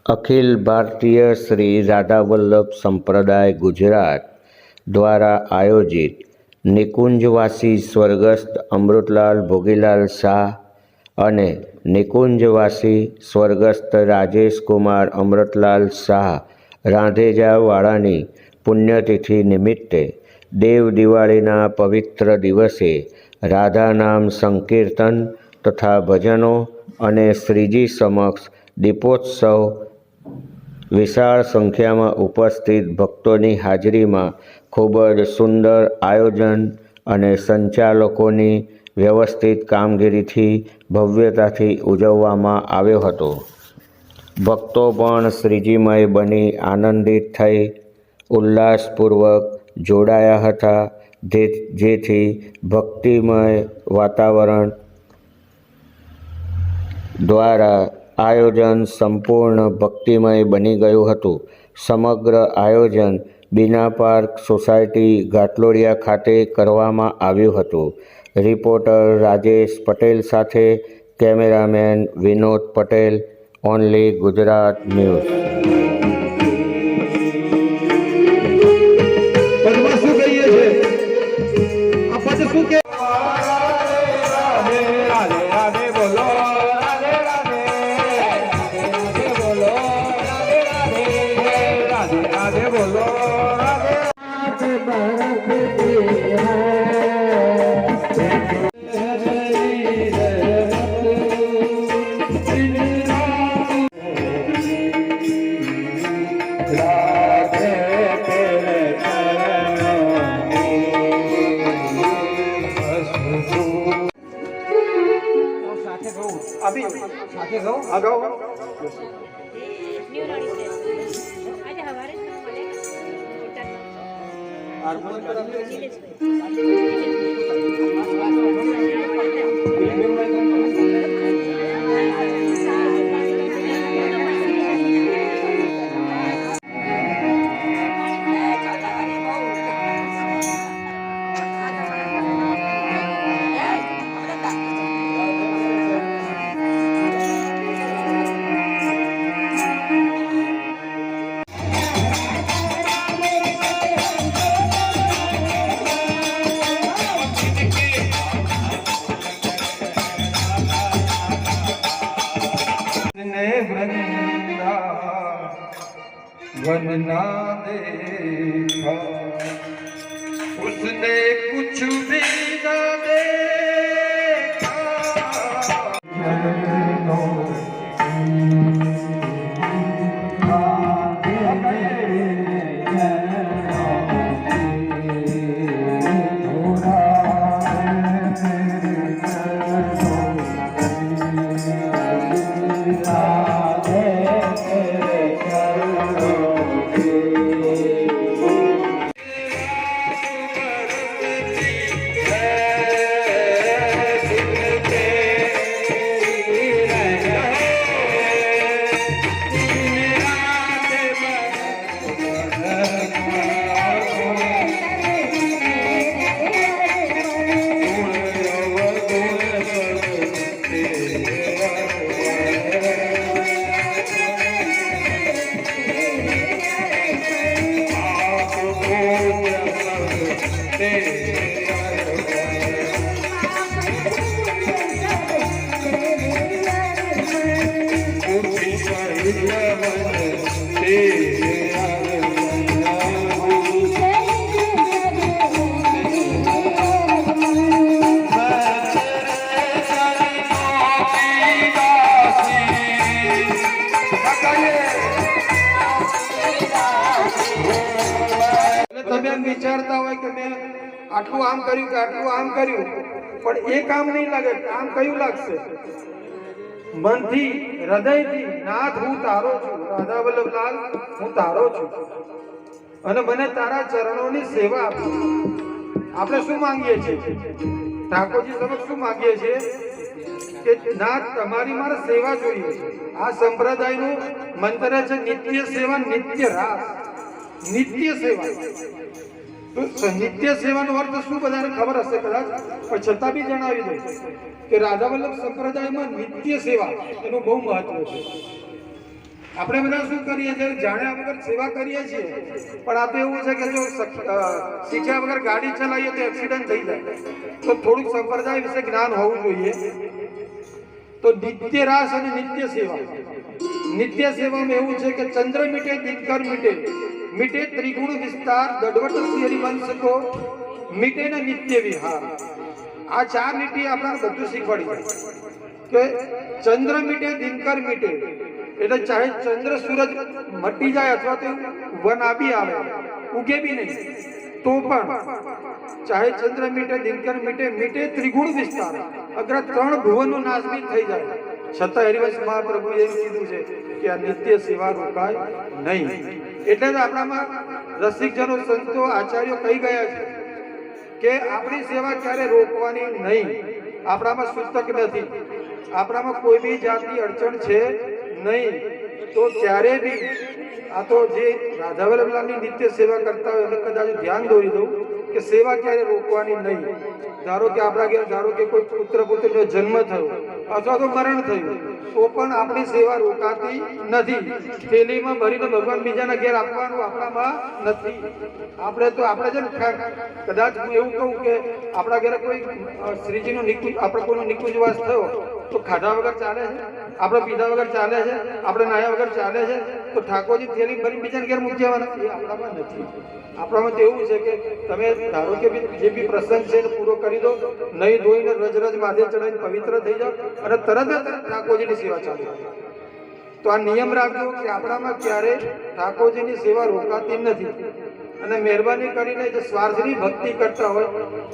अखिल भारतीय श्री राधा वल्लभ संप्रदाय गुजरात द्वारा आयोजित निकुंजवासी स्वर्गस्थ अमृतलाल भोगीलाल शाह अने निकुंजवासी स्वर्गस्थ राजेश कुमार अमृतलाल शाह रांधेजावाड़ानी पुण्यतिथि निमित्ते देव दिवाळीना पवित्र दिवसे राधा नाम संकीर्तन तथा भजनों अने श्रीजी समक्ष दीपोत्सव विशाल संख्या में उपस्थित भक्तों की हाजरी में खूब ज सुंदर आयोजन अने संचालकों व्यवस्थित कामगीरी थी भव्यता थी उजववामां आव्यो हतो। भक्तों पण श्रीजीमय बनी आनंदित थई उल्लासपूर्वक जोड़ाया हता, जेथी भक्तिमय वातावरण द्वारा आयोजन संपूर्ण भक्तिमय बनी गयुं हतुं। समग्र आयोजन बीना पार्क सोसायटी घाटलोडिया खाते करवामां आव्युं हतुं। रिपोर्टर राजेश पटेल साथे cameraman Vinod Patel, only Gujarat news. अभी साथे गो अगाओ न्यू नॉडी प्लेस आज हमारे वरना देखा उसने कुछ भी ना देखा। विचारता हो कि मैं आटलू आम कर्यु कि आटलू आम कर्यु पण ए काम नहीं लगे। काम क्यों लगशे? मन थी हृदय थी नाथ हूँ तारो छू, राधा वल्लभलाल हूँ तारो छू अने मने तारा चरणों की सेवा आपी। आपणे शुं मांगीए छीए? ठाकोरजी समक्ष शुं मांगीए छीए कि नाथ तमारी मारे सेवा जोईए। आ संप्रदायनो मंत्र छे नित्य सेवा नित्य रास। नित्य सेवा तो नित्य सेવાનો अर्थ શું બધાને ખબર હશે કદાચ, પણ છતાં બી જણાવી દઉં કે રાધા વલ્લભ સંપ્રદાયમાં નિત્ય સેવા એનું બહુ મહત્વ છે। આપણે બધા શું કરીએ છીએ, જાણ્યા વગર સેવા કરીએ છીએ, પણ આ તો એવું છે કે જો શીખ્યા વગર ગાડી ચલાવીએ તો એક્સિડન્ટ થઈ જાય. તો થોડુંક સંપ્રદાય વિશે જ્ઞાન હોવું જોઈએ. તો નિત્ય રાસ અને નિત્ય સેવા. નિત્ય સેવામાં એવું છે કે ચંદ્ર મીટે દિનકર મીટે, મીટે ત્રિગુણ વિસ્તાર, દડવટ હરિવંશ કો મીટે ને નિત્ય વિહાર. આ ચાર લીટી આપણને બધું શીખવાડી જાય કે ચંદ્ર મીટે દિનકર મીટે, એટલે ચાહે ચંદ્ર સૂરજ મટી જાય અથવા તો વનાબી આવે, ઉગે બી નહીં, તો પણ ચાહે ચંદ્ર મીટે દિનકર મીટે, મીટે ત્રિગુણ વિસ્તાર, અગર ત્રણ ભુવનનો નાશ બી થઈ જાય, છતાં હરિવંશ મહાપ્રભુએ એમ કીધું છે કે આ નિત્ય સેવા રોકાય નહીં. એટલે જ આપણામાં રસિકજનો, સંતો, આચાર્યો કહી ગયા છે કે આપણી સેવા ક્યારે રોકવાની નહીં. આપણામાં સૂતક નથી, આપણામાં કોઈ બી જાતની અડચણ છે નહીં. તો ત્યારે બી આ તો જે રાધા વલ્લભલાલની નિત્ય સેવા કરતા હોય એમને કદાચ ધ્યાન દોરી દઉં કે સેવા ક્યારે રોકવાની નહીં. ધારો કે આપણા ઘેર ધારો કે કોઈ પુત્ર પુત્રીનો જન્મ થયો અથવા તો મરણ થયું, તો પણ આપણી સેવા રોકાતી નથી. થેલીમાં ભરીને ભગવાન બીજાના ઘેર આપવાનું આપણામાં નથી. આપણે છે ને, કદાચ હું એવું કહું કે આપણા ઘરે કોઈ શ્રીજીનો નિકુંજ, આપણે કોઈનો નિકુંજવાસ થયો તો ખાધા વગર ચાલે છે, આપણે પીધા વગર ચાલે છે, આપણે નાહ્યા વગર ચાલે છે, તો ઠાકોરજી થેલી ભરી બીજાને ઘેર મૂકી જવાના, એ આપણામાં નથી. આપણામાં તો એવું છે કે તમે ધારો કે જે બી પ્રસંગ છે એને પૂરો કરી દો, નહીં ધોઈને રજ રજ માથે ચડાવીને પવિત્ર થઈ જાઓ અને તરત જ ઠાકોરજીની સેવા ચાલુ. તો આ નિયમ રાખજો કે આપણામાં ક્યારે ઠાકોરજીની સેવા રોકાતી નથી. અને મહેરબાની કરીને જે સ્વાર્થની ભક્તિ કરતા હોય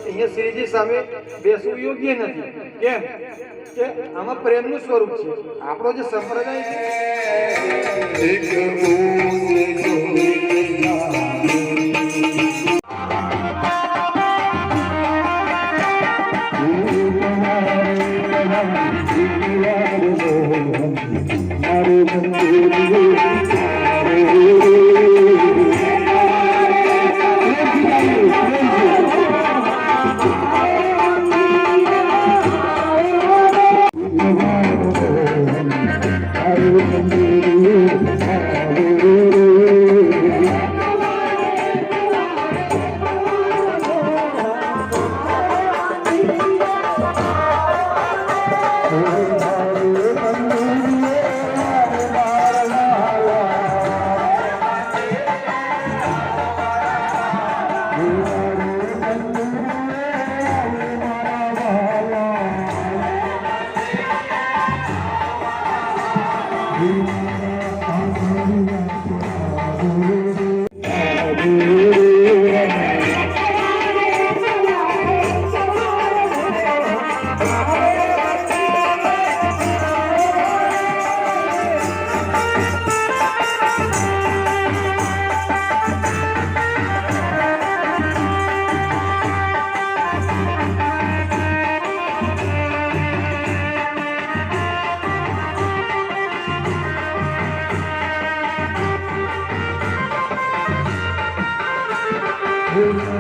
અહીંયા શ્રીજી સામે બેસવું યોગ્ય નથી. કેમ કે આમાં પ્રેમનું સ્વરૂપ છે. આપણો જે સંપ્રદાય છે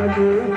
आज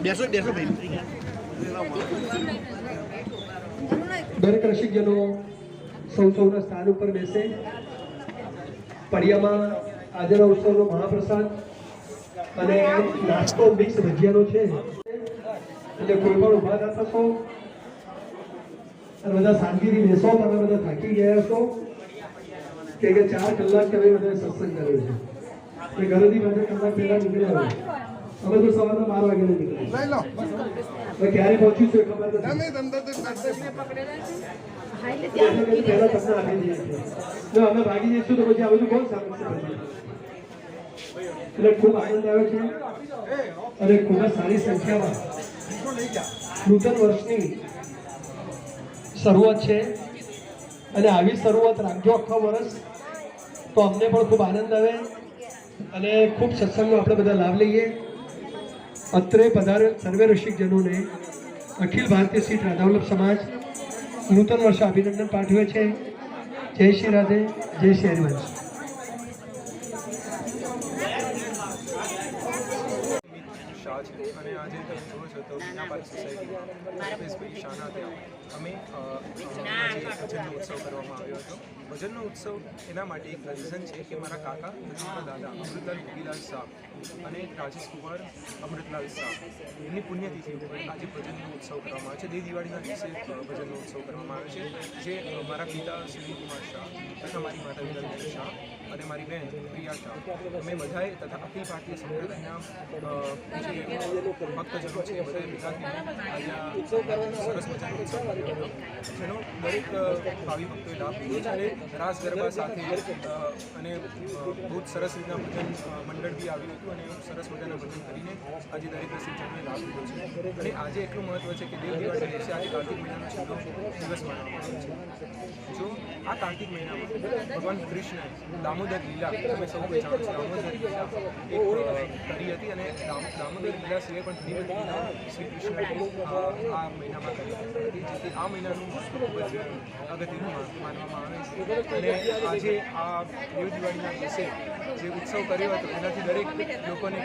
બેસો બેસો ભાઈ. દરેક રસિકજનો સૌના સ્થાન ઉપર બેસે. પડિયામાં આજના ઉત્સવનો મહાપ્રસાદ અને નાસ્તો મિક્સ ભજીયાનો છે, એટલે કોઈ પણ ઉભા ના થશો અને બધા શાંતિથી બેસો. તમે બધા થાકી ગયા છો કે 4 કલાક તમે બધા સત્સંગ કર્યો છે, એટલે ઘરેથી 2 કલાક પહેલા નીકળ્યા હોય. અમે તો સવારના 12 વાગે નીકળ્યા. હવે ક્યારે પહોંચ્યું છે ખબર નથી. પહેલા તમને આપી દઈએ છીએ. જો અમે ભાગી જઈશું તો પછી આ બધું કોણ સાંભળશે? એટલે ખૂબ આનંદ આવે છે અને ખૂબ જ સારી સંખ્યામાં નૂતન વર્ષની શરૂઆત છે અને આવી શરૂઆત રાખજો આખા વર્ષ, તો અમને પણ ખૂબ આનંદ આવે અને ખૂબ સત્સંગનો આપણે બધા લાભ લઈએ. અત્રે પધારેલ સર્વે રસિકજનોને અખિલ ભારતીય શ્રી રાધાવલ્લભ સમાજ નૂતન વર્ષ અભિનંદન પાઠવે છે. જય શ્રી રાધે, જય શ્રી હરિવંશ. શાહ છે અને આજે તમે જુઓ છો તો બીના પાર્ક સોસાયટીમાં રૂપેશભાઈ શાહના ત્યાં અમે આજે ભજનનો ઉત્સવ કરવામાં આવ્યો હતો. ભજનનો ઉત્સવ એના માટે એક રીઝન છે કે મારા કાકા મારા દાદા અમૃતલાલ ગોપીલાલ શાહ અને રાજેશ કુમાર અમૃતલાલ શાહ એમની પુણ્યતિથિ ઉપર આજે ભજનનો ઉત્સવ કરવામાં આવે છે. દિવાળીના દિવસે ભજનનો ઉત્સવ કરવામાં આવે છે, જે મારા પિતા સુનિલ કુમાર શાહ તથા મારી માતા વિરલબેન શાહ અને મારી બહેન પ્રિયા શાહ અમે બધાએ તથા અખિલ ભારતીય સંપ્રદાયના જે ભક્તજનો છે એ બધાએ ભેગા થઈને આજે સરસ મજાનો ઉત્સવ કર્યો હતો, જેનો દરેક ભાવિ ભક્તોએ લાભ લીધો છે. અને રાસ ગરબા સાથે અને બહુ જ સરસ રીતના ભજન મંડળ બી આવ્યું હતું અને સરસ મજાના ભજન કરીને આજે દરેક રસિકજનોએ લાભ લીધો છે. અને આજે એટલું મહત્ત્વ છે કે દેવ દિવાળીના દિવસે આજે કાર્તિક મહિનાનો છેલ્લો દિવસ માનવામાં આવે છે. જો આ કાર્તિક મહિનામાં ભગવાન કૃષ્ણએ દામોદર લીલા, તમે સૌ કોઈ જાણો છો દામોદર લીલા એક કરી હતી અને દામોદર લીલા સિવાય પણ ઘણી બધી લીલા શ્રી કૃષ્ણએ આ મહિનામાં કરી હતી, જેથી આ મહિનાનું ખૂબ જ અગત્યનું માનવામાં આવે છે. અને આજે આ દેવ દિવાળીના દિવસે જે ઉત્સવ કર્યો હતો એનાથી દરેક લોકોને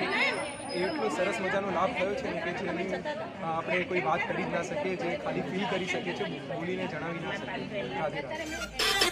એટલો સરસ મજાનો લાભ થયો છે ને કે જેની આપણે કોઈ વાત કરી જ ના શકીએ, જે ખાલી ફીલ કરી શકીએ છીએ, બોલીને જણાવી ના શકીએ. રાધે રાધે.